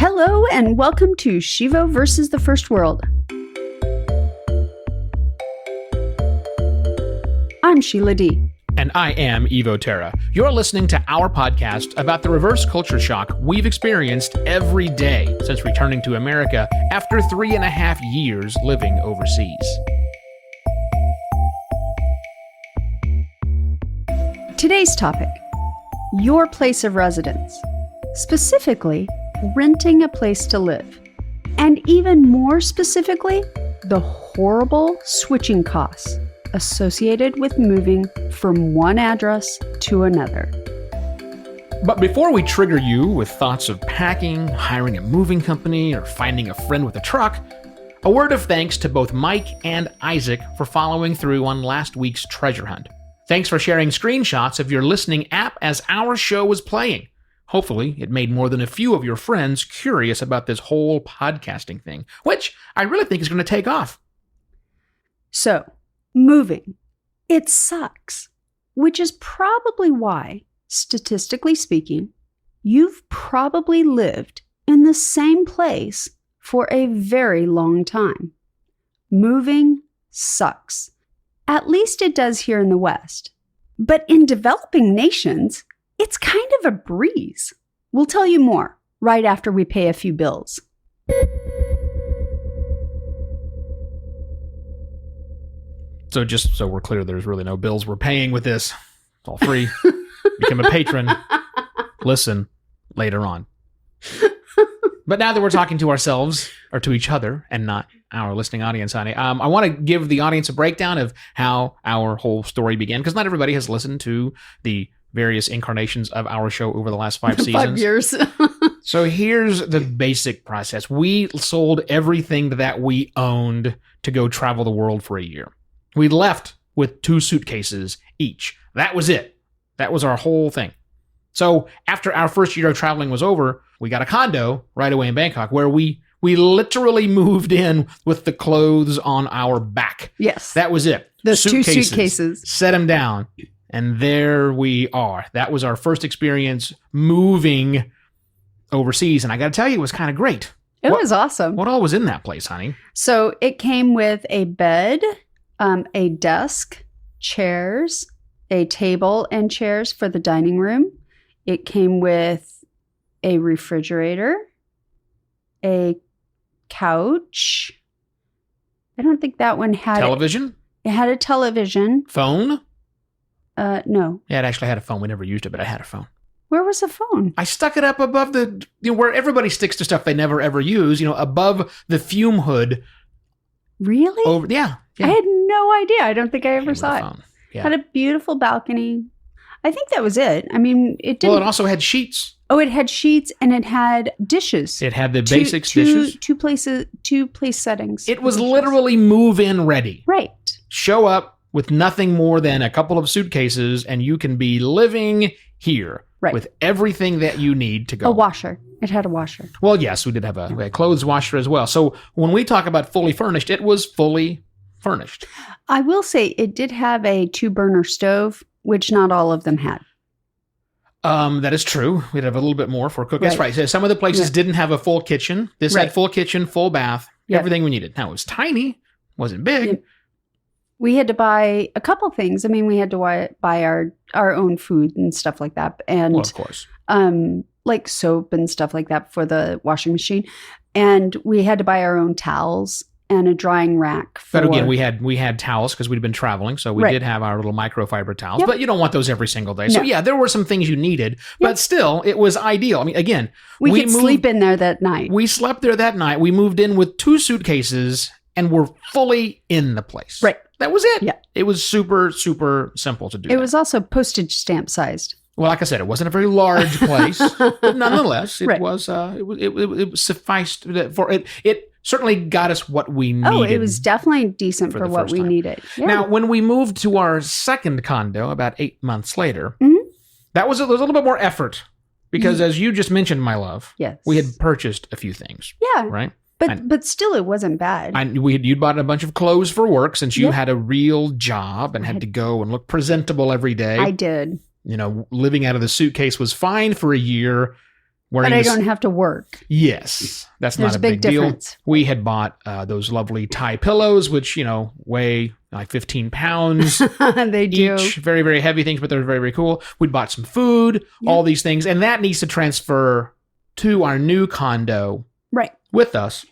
Hello and welcome to Shivo versus the First World. I'm Sheila D. And I am Evo Terra. You're listening to our podcast about the reverse culture shock we've experienced every day since returning to America after 3.5 years living overseas. Today's topic, your place of residence. Specifically, renting a place to live. And even more specifically, the horrible switching costs associated with moving from one address to another. But before we trigger you with thoughts of packing, hiring a moving company, or finding a friend with a truck, a word of thanks to both Mike and Isaac for following through on last week's treasure hunt. Thanks for sharing screenshots of your listening app as our show was playing. Hopefully, it made more than a few of your friends curious about this whole podcasting thing, which I really think is going to take off. So, moving. It sucks, which is probably why, statistically speaking, you've probably lived in the same place for a very long time. Moving sucks. At least it does here in the West. But in developing nations, it's kind of a breeze. We'll tell you more right after we pay a few bills. So just so we're clear, there's really no bills we're paying with this. It's all free. Become a patron. Listen later on. But now that we're talking to ourselves, or to each other, and not our listening audience, honey, I want to give the audience a breakdown of how our whole story began, because not everybody has listened to the various incarnations of our show over the last 5 seasons. 5 years. So here's the basic process. We sold everything that we owned to go travel the world for a year. We left with 2 suitcases each. That was it. That was our whole thing. So after our first year of traveling was over, we got a condo right away in Bangkok where we literally moved in with the clothes on our back. Yes. That was it. Those 2 suitcases. Set them down. And there we are. That was our first experience moving overseas. And I got to tell you, it was kind of great. It was awesome. What all was in that place, honey? So it came with a bed, a desk, chairs, a table and chairs for the dining room. It came with a refrigerator, a couch. I don't think that one had television. It had a television. Phone. No. Yeah, it actually had a phone. We never used it, but I had a phone. Where was the phone? I stuck it up above the, where everybody sticks to stuff they never ever use, above the fume hood. Really? Yeah. I had no idea. I don't think I ever saw it. Phone. Yeah. Had a beautiful balcony. I think that was it. I mean, it didn't. Well, it also had sheets. Oh, it had sheets and it had dishes. It had the basics dishes. Two place settings. It was literally move-in ready. Right. Show up with nothing more than a couple of suitcases and you can be living here with everything that you need to go. A washer. It had a washer. Well, yes, we did have a clothes washer as well. So when we talk about fully furnished, it was fully furnished. I will say it did have a 2-burner stove, which not all of them had. That is true. We'd have a little bit more for cooking. That's right. So some of the places didn't have a full kitchen. This had full kitchen, full bath, everything we needed. Now, it was tiny, wasn't big. Yep. We had to buy a couple things. I mean, we had to buy our own food and stuff like that. And, well, of course. Like soap and stuff like that for the washing machine. And we had to buy our own towels and a drying rack. But again, we had towels because we'd been traveling, so we did have our little microfiber towels. Yep. But you don't want those every single day. So yeah, there were some things you needed, but still, it was ideal. I mean, again, we could sleep in there that night. We slept there that night. We moved in with 2 suitcases and were fully in the place. Right. That was it. Yeah. It was super, super simple to do. It was also postage stamp sized. Well, like I said, it wasn't a very large place, but nonetheless, it sufficed for it. It certainly got us what we needed. Oh, it was definitely decent for what we needed. Yeah. Now, when we moved to our second condo about 8 months later, there was a little bit more effort because, as you just mentioned, my love, we had purchased a few things. Yeah. Right? But still, it wasn't bad. You'd bought a bunch of clothes for work since you had a real job and had to go and look presentable every day. I did. Living out of the suitcase was fine for a year. wearing But I this- don't have to work. Yes, that's There's not a a big big deal. difference. We had bought those lovely Thai pillows, which, weigh like 15 pounds They do. each. Very, very heavy things, but they're very, very cool. We'd bought some food, all these things, and that needs to transfer to our new condo Right. with us.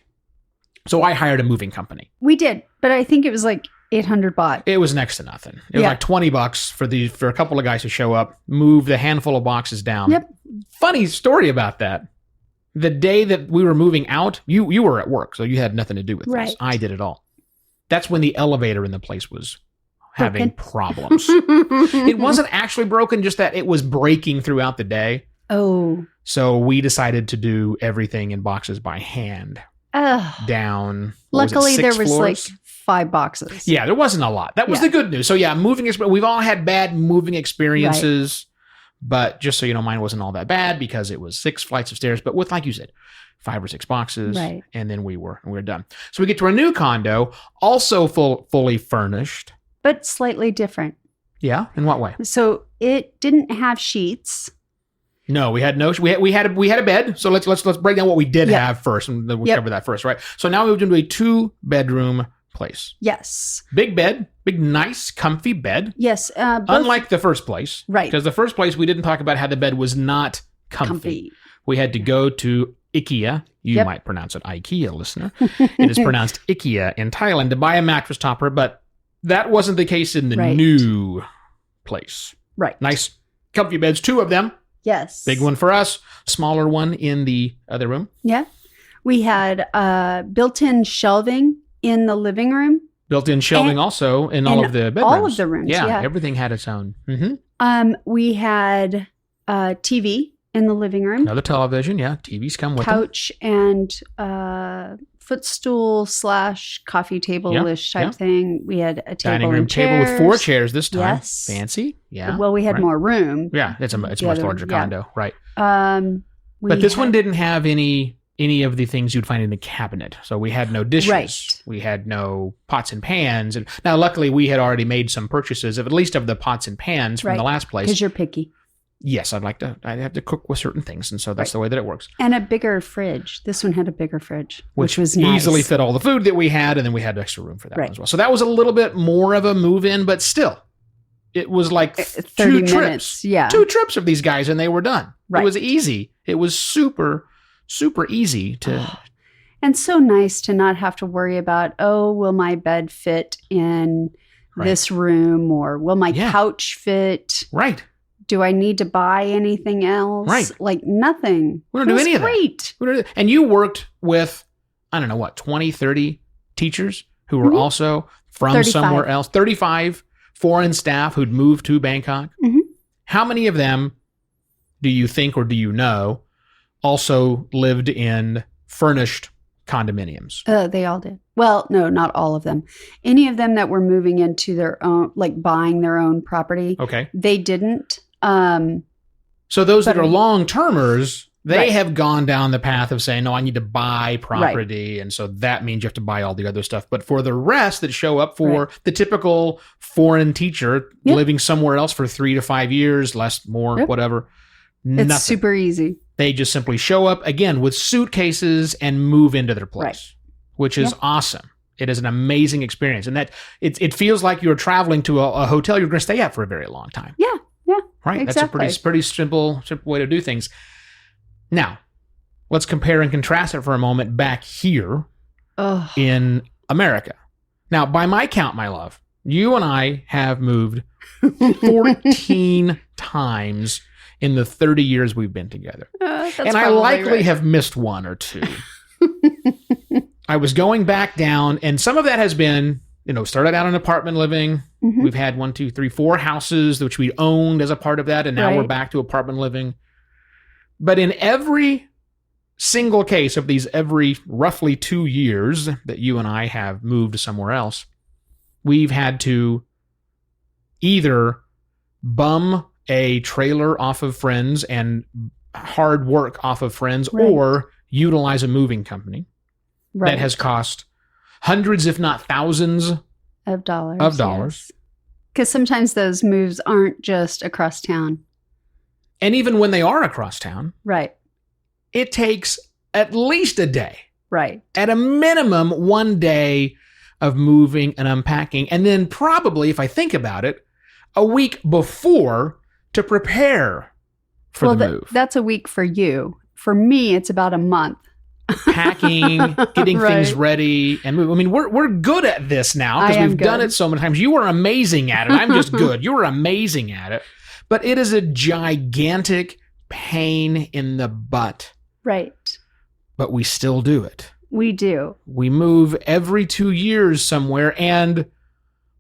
So I hired a moving company. We did, but I think it was like 800 baht. It was next to nothing. It was like $20 for a couple of guys to show up, move the handful of boxes down. Yep. Funny story about that. The day that we were moving out, you were at work, so you had nothing to do with Right. this. I did it all. That's when the elevator in the place was having Broken. problems. It wasn't actually broken, just that it was breaking throughout the day. Oh. So we decided to do everything in boxes by hand. Down. Luckily, there 6 was floors? like 5 boxes. Yeah, there wasn't a lot. That was Yeah. the good news. So yeah, we've all had bad moving experiences, but just so you know, mine wasn't all that bad because it was 6 flights of stairs, but with, like you said, 5 or 6 boxes, Right. and then we were done. So we get to our new condo, also fully furnished. But slightly different. Yeah, in what way? So it didn't have sheets. No, we had we had a bed. So let's break down what we did Yep. have first, and then we'll Yep. cover that first, right? So now we moved into a 2-bedroom place. Yes. Big bed, big, nice, comfy bed. Yes. Both Unlike the first place. Right. Because the first place we didn't talk about how the bed was not comfy. We had to go to IKEA. You Yep. might pronounce it IKEA, listener. It is pronounced IKEA in Thailand to buy a mattress topper, but that wasn't the case in the Right. new place. Right. Nice, comfy beds, 2 of them. Yes. Big one for us, smaller one in the other room. Yeah. We had built-in shelving in the living room. Built-in shelving And- also in all in of the bedrooms. all of the rooms, yeah. Everything had its own. We had TV in the living room, Another television, yeah. TVs come with them. couch, and footstool / coffee table-ish type thing. We had a table Dining room and table with 4 chairs this time. Yes. Fancy. Yeah. Well, we had right. more room. Yeah, it's a much The other larger one, yeah. condo, right? But This one didn't have any of the things you'd find in the cabinet. So we had no dishes. Right. We had no pots and pans. And now, luckily, we had already made some purchases of at least of the pots and pans from Right. the last place. because you're picky. Yes, I'd have to cook with certain things, and so that's the way that it works. And a bigger fridge. This one had a bigger fridge, which was nice. Easily fit all the food that we had, and then we had extra room for that Right. one as well. So that was a little bit more of a move-in, but still, it was like 30 2 trips. minutes. Yeah. 2 trips of these guys, and they were done. Right. It was easy. It was super, super easy to. And so nice to not have to worry about, oh, will my bed fit in Right. this room, or will my Yeah. couch fit? Right. Do I need to buy anything else? Right. Like nothing. We don't do It was any of that. great. And you worked with, I don't know what, 20, 30 teachers who were Mhm. also from 35. somewhere else. 35 foreign staff who'd moved to Bangkok. Mhm. How many of them do you think, or do you know, also lived in furnished condominiums? They all did. Well, no, not all of them. Any of them that were moving into their own, like buying their own property, Okay. they didn't. So those that But- are long-termers, they Right. have gone down the path of saying, no, I need to buy property. And so that means you have to buy all the other stuff. But for the rest that show up for the typical foreign teacher Yep. living somewhere else for 3 to 5 years, less, more, Yep. whatever, It's nothing. super easy. They just simply show up again with suitcases and move into their place, Right. which is awesome. It is an amazing experience. And that it feels like you're traveling to a hotel you're going to stay at for a very long time. Yeah. Yeah. Right? Exactly. That's a pretty simple way to do things. Now, let's compare and contrast it for a moment back here Oh, in America. Now, by my count, my love, you and I have moved 14 times in the 30 years we've been together. that's And I probably likely right. have missed 1 or 2. I was going back down, and some of that has been, started out in apartment living. Mhm. We've had 1, 2, 3, 4 houses which we owned as a part of that, and now we're Right. back to apartment living. But in every single case of these, every roughly 2 years that you and I have moved somewhere else, we've had to either bum a trailer off of friends and hard work off of friends, Right. or utilize a moving company Right. that has cost hundreds, if not thousands, of dollars. of dollars. Because sometimes those moves aren't just across town. And even when they are across town, Right. it takes at least a day. Right. At a minimum, 1 day of moving and unpacking. And then probably, if I think about it, a week before to prepare for the move. That's a week for you. For me, it's about a month. Packing, getting things ready, and move. I mean, we're good at this now because we've done it so many times. You are amazing at it. I'm just good. You are amazing at it. But it is a gigantic pain in the butt. Right. But we still do it. We do. We move every 2 years somewhere, and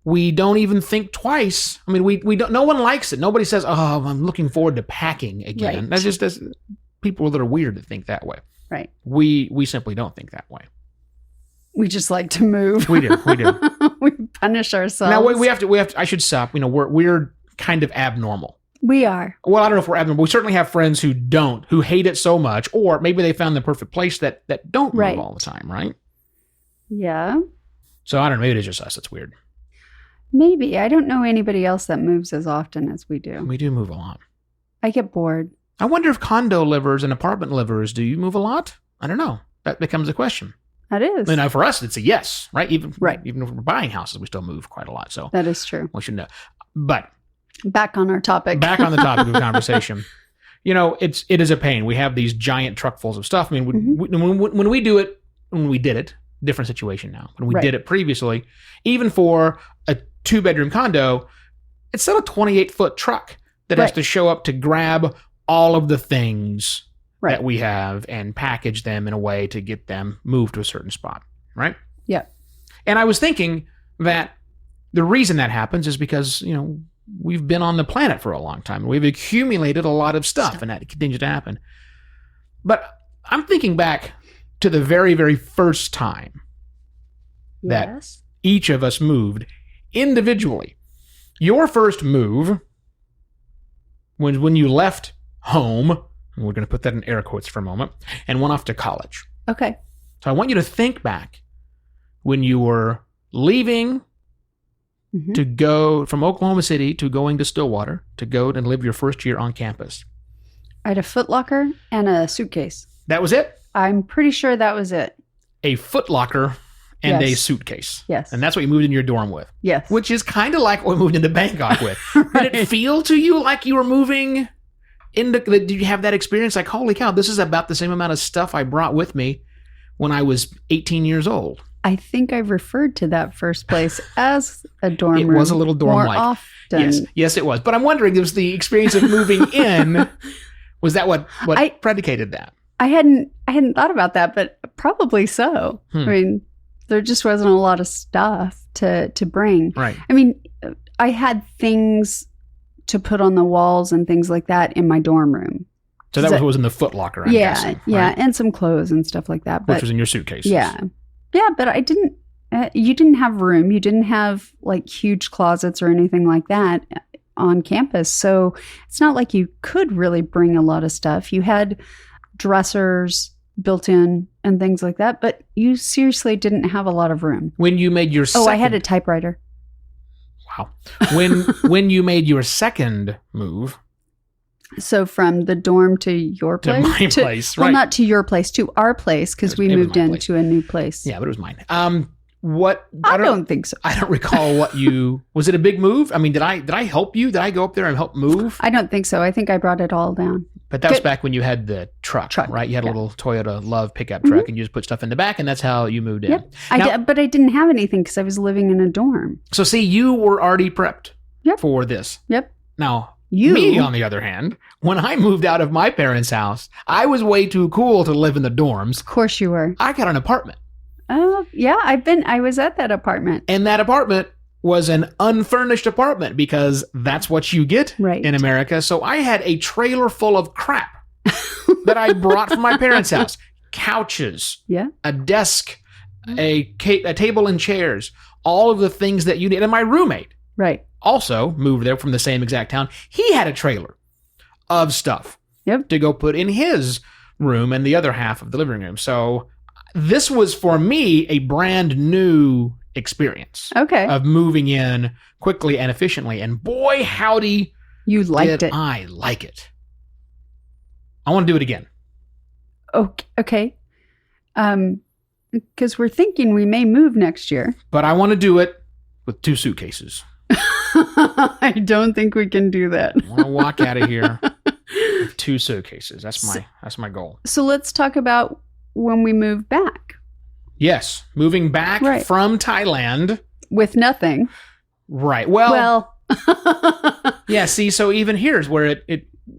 we don't even think twice. I mean, we don't. No one likes it. Nobody says, "Oh, I'm looking forward to packing again." Right. That's people that are weird to think that way. Right. We simply don't think that way. We just like to move. We do. We punish ourselves. Now we have to. I should stop. We're kind of abnormal. We are. Well, I don't know if we're abnormal. We certainly have friends who hate it so much, or maybe they found the perfect place that don't move all the time, right? Yeah. So I don't know. Maybe it's just us. It's weird. Maybe. I don't know anybody else that moves as often as we do. We do move a lot. I get bored. I wonder if condo livers and apartment livers, do you move a lot? I don't know. That becomes a question. That is. And now for us, it's a yes, right? Even if we're buying houses, we still move quite a lot. So that is true. We should know. But back on our topic. Back on the topic of conversation. It is a pain. We have these giant truckfuls of stuff. I mean, when we did it, different situation now. When we did it previously, even for a 2-bedroom condo, it's still a 28-foot truck that has to show up to grab all of the things that we have and package them in a way to get them moved to a certain spot, right? Yeah. And I was thinking that the reason that happens is because, we've been on the planet for a long time. We've accumulated a lot of stuff, and that continues to happen. But I'm thinking back to the very, very first time that each of us moved individually. Your first move, when you left home, and we're going to put that in air quotes for a moment, and went off to college. Okay. So I want you to think back when you were leaving to go from Oklahoma City to going to Stillwater to go and live your first year on campus. I had a Foot Locker and a suitcase. That was it? I'm pretty sure that was it. A Foot Locker and a suitcase. Yes. And that's what you moved in your dorm with. Yes. Which is kind of like what we moved into Bangkok with. Did it feel to you like you were moving did you have that experience like, holy cow, this is about the same amount of stuff I brought with me when I was 18 years old? I think I've referred to that first place as a dorm room. It was a little dorm-like. More often. Yes, it was. But I'm wondering, it was the experience of moving in. Was that what predicated that? I hadn't thought about that, but probably so. I mean, there just wasn't a lot of stuff to bring. Right. I mean, I had things to put on the walls and things like that in my dorm room. So that was what was in the Foot Locker, I'm guessing. Yeah, right? and some clothes and stuff like that. But, which was in your suitcases. Yeah. Yeah, but I didn't, you didn't have room. You didn't have like huge closets or anything like that on campus. So it's not like you could really bring a lot of stuff. You had dressers built in and things like that, but you seriously didn't have a lot of room. When you made your I had a typewriter. Wow. When you made your second move. So from the dorm to your place? To my place, right. Well, not to your place, to our place, because we moved into a new place. Yeah, but it was mine. I don't think so. I don't recall was it a big move? I mean, did I help you? Did I go up there and help move? I don't think so. I think I brought it all down. But that was back when you had the truck, right? You had a little Toyota Love pickup truck and you just put stuff in the back and that's how you moved in. Yep. But I didn't have anything because I was living in a dorm. So see, you were already prepped for this. Yep. Now, me, on the other hand, when I moved out of my parents' house, I was way too cool to live in the dorms. Of course you were. I got an apartment. Oh, yeah. I was at that apartment. And that apartment was an unfurnished apartment because that's what you get in America. So I had a trailer full of crap that I brought from my parents' house. Couches, a desk, a table and chairs, all of the things that you need. And my roommate also moved there from the same exact town. He had a trailer of stuff to go put in his room and the other half of the living room. So this was, for me, a brand new experience of moving in quickly and efficiently. And boy, howdy, you liked it. I like it. I want to do it again. Okay. Because we're thinking we may move next year. But I want to do it with 2 suitcases. I don't think we can do that. I want to walk out of here with 2 suitcases. That's my goal. So let's talk about when we move back. Yes, moving back from Thailand. With nothing. Right. Well. Yeah, see, so even here's where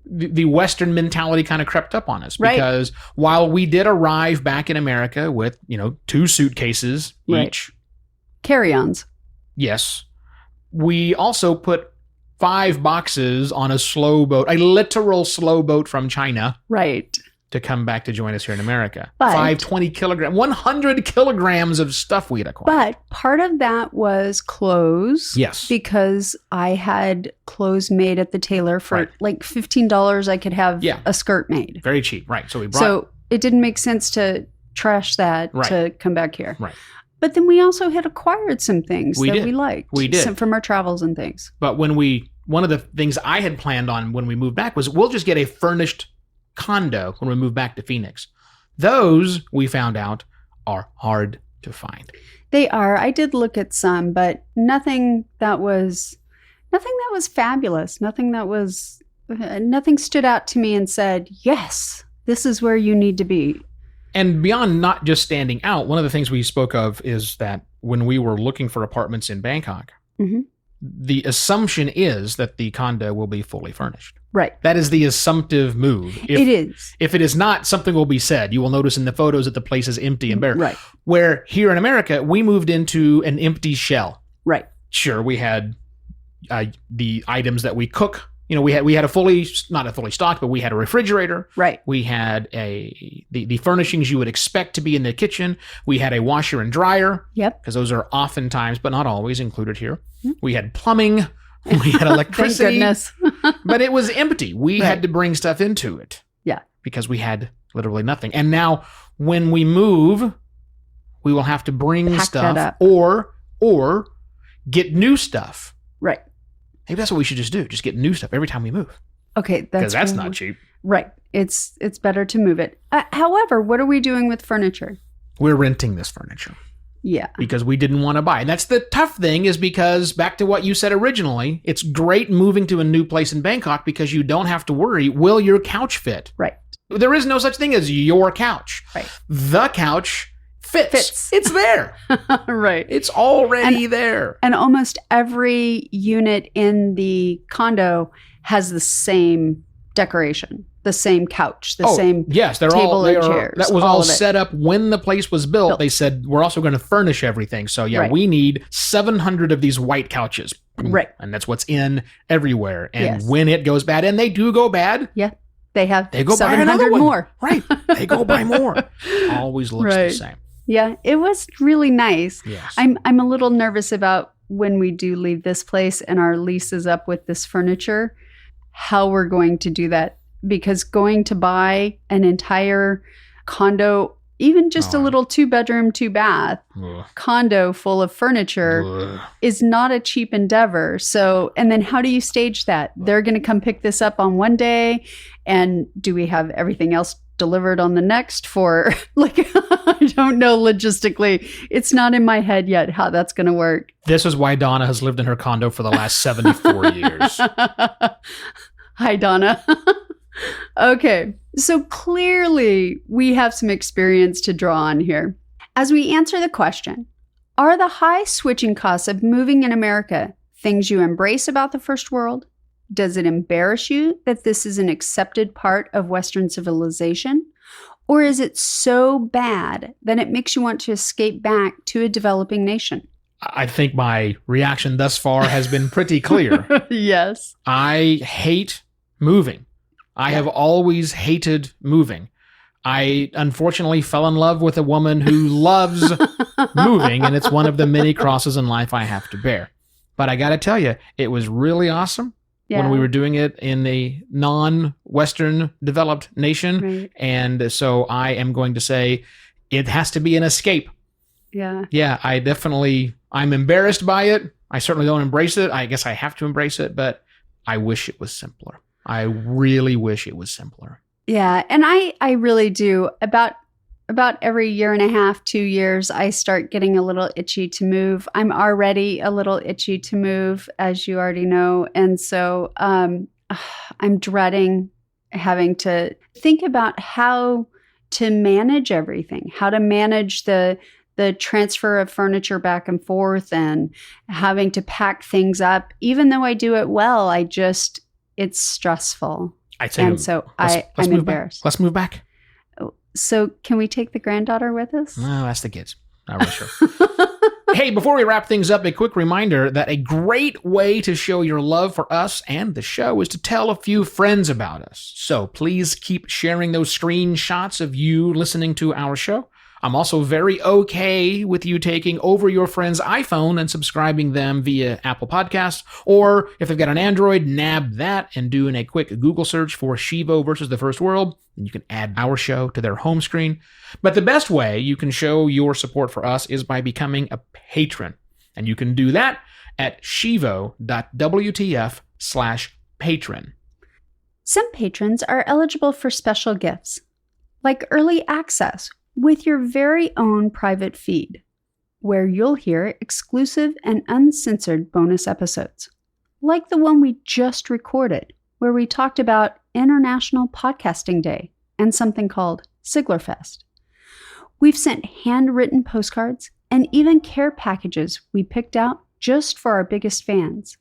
the Western mentality kind of crept up on us. Because while we did arrive back in America with, 2 suitcases each. Carry-ons. Yes. We also put 5 boxes on a literal slow boat from China. Right. To come back to join us here in America. But 520 kilograms, 100 kilograms of stuff we had acquired. But part of that was clothes. Yes. Because I had clothes made at the tailor for like $15. I could have a skirt made. Very cheap. Right. So it didn't make sense to trash that to come back here. Right. But then we also had acquired some things we liked. We did. Some from our travels and things. But one of the things I had planned on when we moved back was we'll just get a furnished condo when we move back to Phoenix. Those, we found out, are hard to find. They are. I did look at some, but nothing that was fabulous. Nothing stood out to me and said, yes, this is where you need to be. And beyond not just standing out, one of the things we spoke of is that when we were looking for apartments in Bangkok, the assumption is that the condo will be fully furnished. Right. That is the assumptive move. It is. If it is not, something will be said. You will notice in the photos that the place is empty and bare. Right. Where here in America, we moved into an empty shell. Right. Sure, we had the items that we cook. We had not a fully stocked, but we had a refrigerator. Right. We had the furnishings you would expect to be in the kitchen. We had a washer and dryer. Yep. Because those are oftentimes, but not always, included here. We had plumbing. We had electricity. Thank goodness. But it was empty. We had to bring stuff into it. Yeah. Because we had literally nothing. And now when we move, we will have to bring stuff or get new stuff. Right. Maybe that's what we should just do. Just get new stuff every time we move. Okay. Because that's not cheap. Right. It's better to move it. However, what are we doing with furniture? We're renting this furniture. Yeah. Because we didn't want to buy. And that's the tough thing, is because back to what you said originally, it's great moving to a new place in Bangkok because you don't have to worry, will your couch fit? Right. There is no such thing as your couch. Right. The couch fits. It's there. Right. It's already there. And almost every unit in the condo has the same decoration. The same couch, the same table and chairs. That was all set up when the place was built. They said, we're also going to furnish everything. So we need 700 of these white couches. Right. And that's what's in everywhere. And when it goes bad, and they do go bad. Yeah. They go 700 more. Right. They go buy more. Always looks the same. Yeah. It was really nice. Yes. I'm a little nervous about when we do leave this place and our lease is up with this furniture, how we're going to do that. Because going to buy an entire condo, even just a little 2-bedroom, 2-bath condo full of furniture is not a cheap endeavor. So, and then how do you stage that? They're going to come pick this up on one day. And do we have everything else delivered on the next for, I don't know logistically. It's not in my head yet how that's going to work. This is why Donna has lived in her condo for the last 74 years. Hi, Donna. Okay, so clearly we have some experience to draw on here. As we answer the question, are the high switching costs of moving in America things you embrace about the first world? Does it embarrass you that this is an accepted part of Western civilization? Or is it so bad that it makes you want to escape back to a developing nation? I think my reaction thus far has been pretty clear. Yes. I hate moving. I have always hated moving. I unfortunately fell in love with a woman who loves moving, and it's one of the many crosses in life I have to bear. But I got to tell you, it was really awesome when we were doing it in a non-Western developed nation. Right. And so I am going to say it has to be an escape. Yeah. Yeah, I'm embarrassed by it. I certainly don't embrace it. I guess I have to embrace it, but I wish it was simpler. I really wish it was simpler. Yeah, and I really do. About every year and a half, 2 years, I start getting a little itchy to move. I'm already a little itchy to move, as you already know. And so I'm dreading having to think about how to manage everything, how to manage the transfer of furniture back and forth and having to pack things up. Even though I do it well, it's stressful. I'd say, and so I'm embarrassed. Let's move back. So can we take the granddaughter with us? No, that's the kids. Not really sure. Hey, before we wrap things up, a quick reminder that a great way to show your love for us and the show is to tell a few friends about us. So please keep sharing those screenshots of you listening to our show. I'm also very okay with you taking over your friend's iPhone and subscribing them via Apple Podcasts, or if they've got an Android, nab that and doing a quick Google search for Shivo versus the First World, and you can add our show to their home screen. But the best way you can show your support for us is by becoming a patron, and you can do that at shivo.wtf/patron. Some patrons are eligible for special gifts, like early access with your very own private feed, where you'll hear exclusive and uncensored bonus episodes, like the one we just recorded, where we talked about International Podcasting Day and something called Siglerfest. We've sent handwritten postcards and even care packages we picked out just for our biggest fans.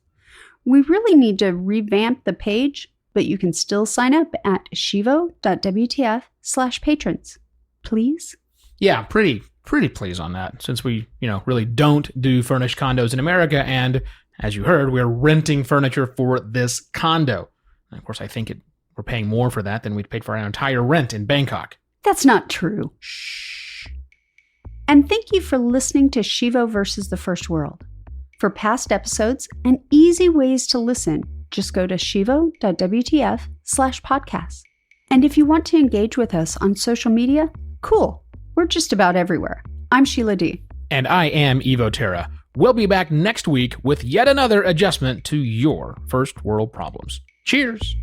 We really need to revamp the page, but you can still sign up at shivo.wtf/patrons. Please? Yeah, pretty please on that, since we, really don't do furnished condos in America, and as you heard, we're renting furniture for this condo. And of course, I think we're paying more for that than we'd paid for our entire rent in Bangkok. That's not true. Shh. And thank you for listening to Shivo versus the First World. For past episodes and easy ways to listen, just go to shivo.wtf/podcast. And if you want to engage with us on social media, cool. We're just about everywhere. I'm Sheila D. And I am Evo Terra. We'll be back next week with yet another adjustment to your first world problems. Cheers.